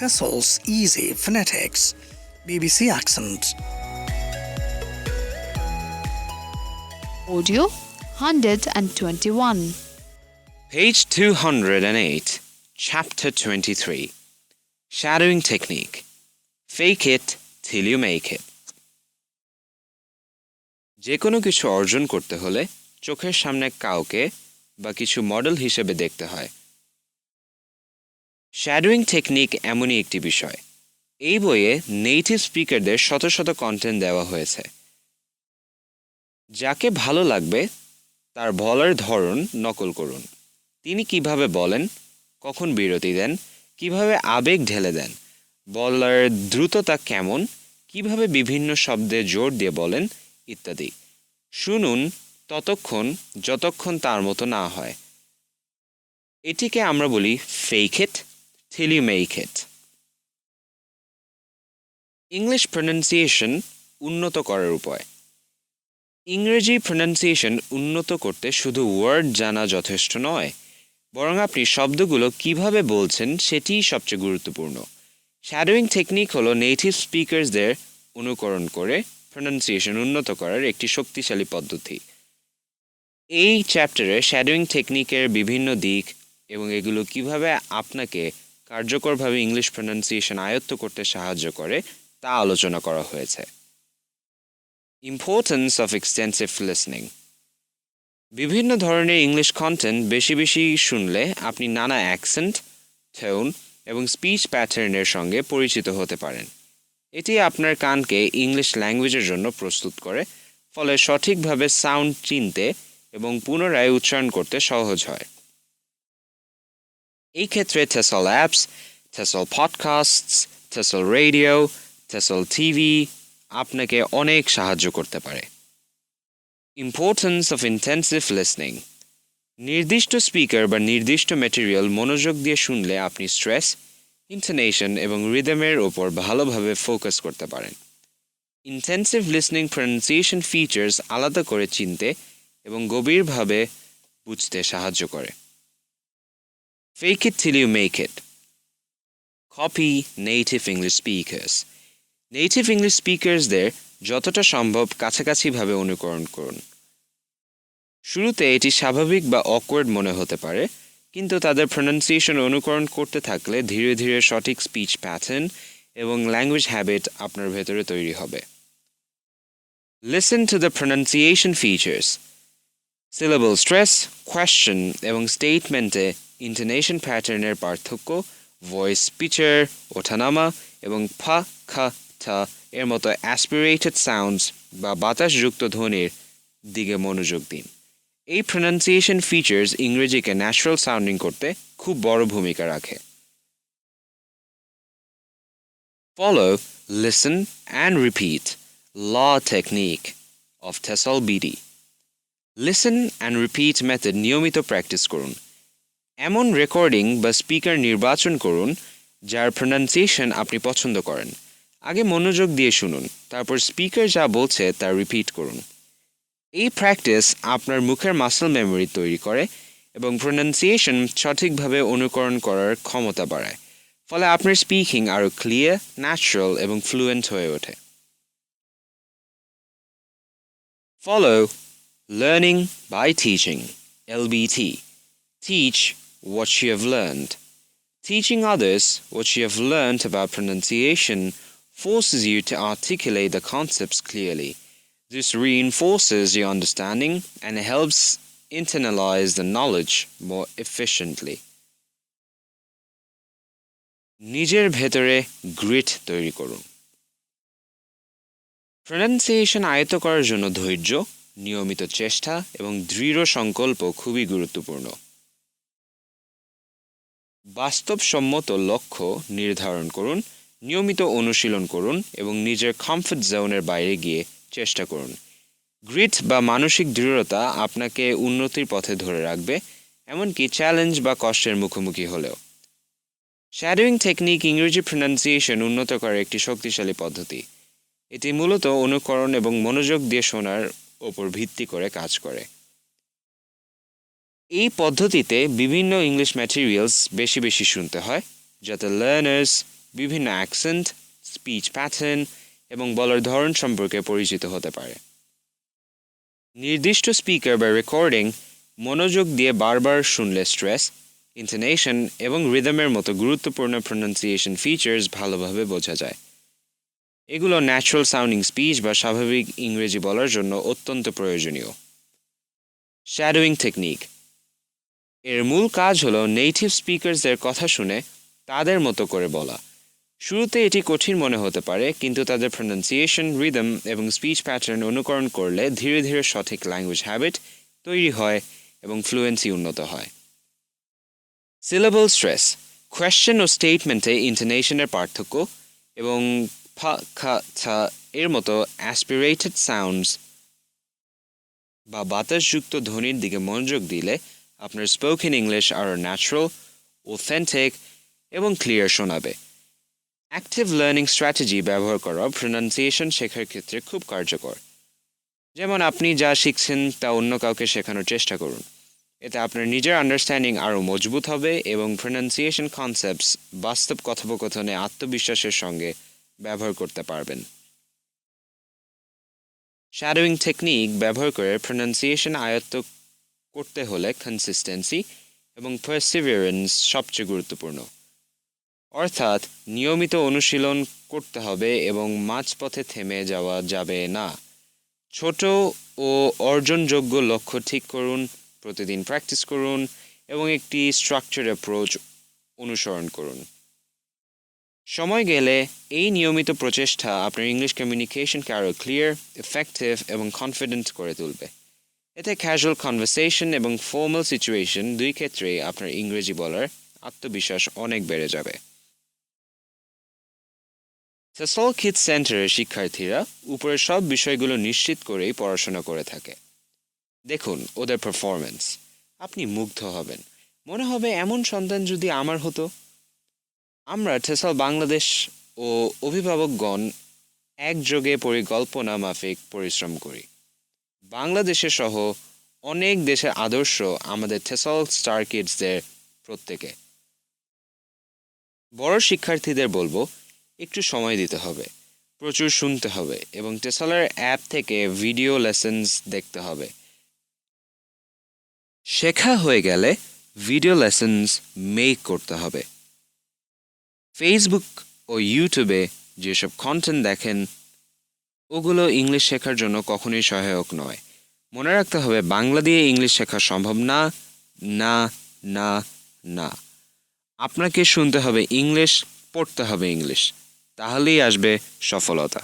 TESOL's Easy Phonetics, BBC Accent. Audio 121. Page 208, Chapter 23. Shadowing Technique. Fake it till you make it. যে কোনো কিছু অর্জন করতে হলে চোখের সামনে কাউকে বা কিছু মডেল হিসেবে দেখতে হয়। শ্যাডোয়িং টেকনিক এমনই একটি বিষয়। এই বইয়ে নেটিভ স্পিকারদের শত শত কন্টেন্ট দেওয়া হয়েছে। যাকে ভালো লাগবে তার বলার ধরন নকল করুন। তিনি কিভাবে বলেন, কখন বিরতি দেন, কিভাবে আবেগ ঢেলে দেন, বলার দ্রুততা কেমন, কিভাবে বিভিন্ন শব্দে জোর দিয়ে বলেন ইত্যাদি শুনুন ততক্ষণ যতক্ষণ তার মতো না হয়। এটিকে আমরা বলি fake it till you make it। English pronunciation উন্নত করার উপায়। ইংরেজি প্রনাউন্সিয়েশন উন্নত করতে শুধু ওয়ার্ড জানা যথেষ্ট নয়, বরং আপনি শব্দগুলো কিভাবে বলছেন সেটিই সবচেয়ে গুরুত্বপূর্ণ। শ্যাডোয়িং টেকনিক হলো নেটিভ স্পিকারসদের অনুকরণ করে প্রনাউন্সিয়েশন উন্নত করার একটি শক্তিশালী পদ্ধতি। এই চ্যাপ্টারে শ্যাডোয়িং টেকনিকের বিভিন্ন দিক এবং এগুলো কিভাবে আপনাকে কার্যকরভাবে ইংলিশ প্রনাউন্সিয়েশন আয়ত্ত করতে সাহায্য করে তা আলোচনা করা হয়েছে। Importance of extensive listening. বিভিন্ন ধরনের ইংলিশ কন্টেন্ট বেশি বেশি শুনলে আপনি নানা অ্যাকসেন্ট, টোন এবং স্পিচ প্যাটার্নের সঙ্গে পরিচিত হতে পারেন। এটি আপনার কানকে ইংলিশ ল্যাঙ্গুয়েজের জন্য প্রস্তুত করে, ফলে সঠিকভাবে সাউন্ড চিনতে এবং পুনরায় উচ্চারণ করতে সহজ হয়। এই ক্ষেত্রে TESOL apps, TESOL podcasts, TESOL radio, TESOL TV আপনাকে অনেক সাহায্য করতে পারে। Importance of intensive listening. নির্দিষ্ট স্পিকার বা নির্দিষ্ট ম্যাটেরিয়াল মনোযোগ দিয়ে শুনলে আপনি স্ট্রেস, ইন্টোনেশন এবং রিদমের ওপর ভালোভাবে ফোকাস করতে পারেন। ইন্টেন্সিভ লিসনিং প্রনাউন্সিয়েশন ফিচার্স আলাদা করে চিনতে এবং গভীরভাবে বুঝতে সাহায্য করে। Fake it till you make it. Copy native English speakers. Native English স্পিকারসদের যতটা সম্ভব কাছাকাছিভাবে অনুকরণ করুন। শুরুতে এটি স্বাভাবিক বা অকওয়ার্ড মনে হতে পারে, কিন্তু তাদের প্রনাউন্সিয়েশন অনুকরণ করতে থাকলে ধীরে ধীরে সঠিক স্পিচ প্যাটার্ন এবং ল্যাঙ্গুয়েজ হ্যাবিট আপনার ভেতরে তৈরি হবে। Listen to the pronunciation features. Syllable stress, question এবং স্টেটমেন্টে ইন্টোনেশন প্যাটার্নের পার্থক্য, ভয়েস পিচার, ওঠানামা এবং ফা, খা, ঠা এর মতো অ্যাসপিরেটেড সাউন্ডস বা বাতাসযুক্ত ধ্বনির দিকে মনোযোগ দিন। এই প্রনাউন্সিয়েশন ফিচার্স ইংরেজিকে ন্যাচারাল সাউন্ডিং করতে খুব বড় ভূমিকা রাখে। ফলো, লিসেন অ্যান্ড রিপিট ল technique of TESOL BD। Listen and repeat method নিয়মিত প্র্যাকটিস করুন। এমন রেকর্ডিং বা স্পিকার নির্বাচন করুন যার প্রনাউন্সিয়েশন আপনি পছন্দ করেন। আগে মনোযোগ দিয়ে শুনুন, তারপর স্পিকার যা বলছে তা রিপিট করুন। এই প্র্যাকটিস আপনার মুখের মাসল মেমোরি তৈরি করে এবং প্রনাউন্সিয়েশন সঠিকভাবে অনুকরণ করার ক্ষমতা বাড়ায়, ফলে আপনার স্পিকিং আরও ক্লিয়ার, ন্যাচারাল এবং ফ্লুয়েন্ট হয়ে ওঠে। Follow, learning by teaching, LBT। Teach what you have learned. Teaching others what you have learned about pronunciation forces you to articulate the concepts clearly. This reinforces your understanding and helps internalize the knowledge more efficiently. নিজের ভেতরে grit তৈরি করুন। Pronunciation আয়ত্ত করার জন্য ধৈর্য, নিয়মিত চেষ্টা এবং দৃঢ় সংকল্প খুবই গুরুত্বপূর্ণ। বাস্তবসম্মত লক্ষ্য নির্ধারণ করুন, নিয়মিত অনুশীলন করুন এবং নিজের কমফর্ট জোনের বাইরে গিয়ে চেষ্টা করুন। গ্রিট বা মানসিক দৃঢ়তা আপনাকে উন্নতির পথে ধরে রাখবে, এমনকি চ্যালেঞ্জ বা কষ্টের মুখোমুখি হলেও। শ্যাডোয়িং টেকনিক ইংরেজি প্রনাউন্সিয়েশন উন্নত করার একটি শক্তিশালী পদ্ধতি। এটি মূলত অনুকরণ এবং মনোযোগ দিয়ে শোনার ওপর ভিত্তি করে কাজ করে। এই পদ্ধতিতে বিভিন্ন ইংলিশ ম্যাটেরিয়ালস বেশি বেশি শুনতে হয়, যাতে লার্নার্স বিভিন্ন অ্যাকসেন্ট, স্পিচ প্যাটার্ন এবং বলার ধরন সম্পর্কে পরিচিত হতে পারে। নির্দিষ্ট স্পিকার বা রেকর্ডিং মনোযোগ দিয়ে বারবার শুনলে স্ট্রেস, ইন্টোনেশন এবং রিদমের মতো গুরুত্বপূর্ণ প্রনাউন্সিয়েশন ফিচার্স ভালোভাবে বোঝা যায়। এগুলো ন্যাচারাল সাউন্ডিং স্পিচ বা স্বাভাবিক ইংরেজি বলার জন্য অত্যন্ত প্রয়োজনীয়। শ্যাডোয়িং টেকনিক এর মূল কাজ হলো নেটিভ স্পিকারসদের কথা শুনে তাদের মতো করে বলা। শুরুতে এটি কঠিন মনে হতে পারে, কিন্তু তাদের প্রনাউন্সিয়েশন, রিদম এবং স্পিচ প্যাটার্ন অনুকরণ করলে ধীরে ধীরে সঠিক ল্যাঙ্গুয়েজ হ্যাবিট তৈরি হয় এবং ফ্লুয়েন্সি উন্নত হয়। সিলেবল স্ট্রেস কোয়েশ্চেন ও স্টেটমেন্টে ইন্টোনেশনের পার্থক্য এবং ফ, খ, ছ এর মতো অ্যাসপিরেটেড সাউন্ডস বা বাতাসযুক্ত ধ্বনির দিকে মনোযোগ দিলে আপনার স্পোকেন ইংলিশ আরও ন্যাচারাল, অথেন্টিক এবং ক্লিয়ার শোনাবে। অ্যাক্টিভ লার্নিং স্ট্র্যাটেজি ব্যবহার করা প্রনাউন্সিয়েশন শেখার ক্ষেত্রে খুব কার্যকর। যেমন আপনি যা শিখছেন তা অন্য কাউকে শেখানোর চেষ্টা করুন। এতে আপনার নিজের আন্ডারস্ট্যান্ডিং আরও মজবুত হবে এবং প্রনাউন্সিয়েশন কনসেপ্টস বাস্তব কথোপকথনে আত্মবিশ্বাসের সঙ্গে ব্যবহার করতে পারবেন। শ্যাডোয়িং টেকনিক ব্যবহার করে প্রনাউন্সিয়েশন আয়ত্ত করতে হলে কনসিস্টেন্সি এবং পারসিভিয়ারেন্স সবচেয়ে গুরুত্বপূর্ণ। অর্থাৎ নিয়মিত অনুশীলন করতে হবে এবং মাঝপথে থেমে যাওয়া যাবে না। ছোট ও অর্জনযোগ্য লক্ষ্য ঠিক করুন, প্রতিদিন প্র্যাকটিস করুন এবং একটি স্ট্রাকচার অ্যাপ্রোচ অনুসরণ করুন। সময় গেলে এই নিয়মিত প্রচেষ্টা আপনার ইংলিশ কমিউনিকেশনকে আরও ক্লিয়ার, এফেক্টিভ এবং কনফিডেন্ট করে তুলবে। এতে ক্যাজুয়াল কনভারসেশন এবং ফর্মাল সিচুয়েশন দুই ক্ষেত্রেই আপনার ইংরেজি বলার আত্মবিশ্বাস অনেক বেড়ে যাবে। টেসল কিডস সেন্টারের শিক্ষার্থীরা উপরের সব বিষয়গুলো নিশ্চিত করেই পড়াশোনা করে থাকে। দেখুন ওদের পারফরম্যান্স, আপনি মুগ্ধ হবেন। মনে হবে এমন সন্তান যদি আমার হতো। আমরা টেসল বাংলাদেশ ও অভিভাবকগণ একযোগে পরিকল্পনা মাফিক পরিশ্রম করি। বাংলাদেশে সহ অনেক দেশের আদর্শ আমাদের টেসল স্টার কিডসদের প্রত্যেকে। বড় শিক্ষার্থীদের বলবো একটু সময় দিতে হবে, প্রচুর শুনতে হবে এবং টেসলের অ্যাপ থেকে ভিডিও লেসন্স দেখতে হবে। শেখা হয়ে গেলে ভিডিও লেসন্স মেক করতে হবে। ফেসবুক ও ইউটিউবে যেসব কন্টেন্ট দেখেন ওগুলো ইংলিশ শেখার জন্য কখনোই সহায়ক নয়। মনে রাখতে হবে বাংলা দিয়ে ইংলিশ শেখা সম্ভব না, না, না, না। আপনাকে শুনতে হবে ইংলিশ, পড়তে হবে ইংলিশ, তাহলেই আসবে সফলতা।